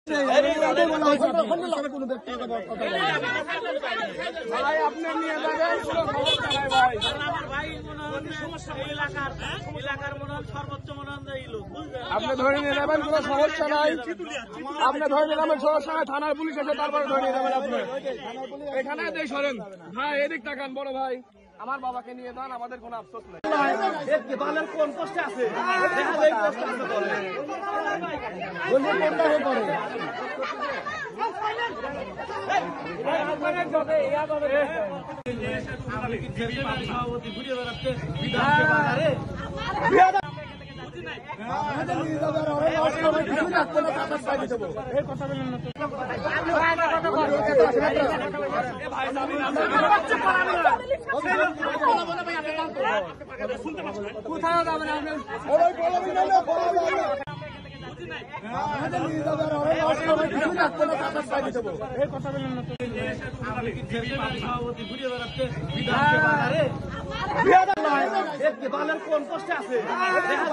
আপনি নিয়ে যাবেন সর্বোচ্চ আপনি ধরে নিয়ে যাবেন, কোনো সমস্যা নাই। আপনি ধরে নিয়ে যাবেন, সমস্যা নাই। থানার পুলিশ এসে তারপরে ধরে নিয়ে যাবেন। আপনি এখানে দেই সরেন ভাই, এদিক তাকান। বড় ভাই, আমার বাবাকে নিয়ে যান, আমাদের কোনো আফসোস নেই। কোন পোস্টে আছে কোথায় যাবেন আপনি? কোন পোস্টে আছে দেখা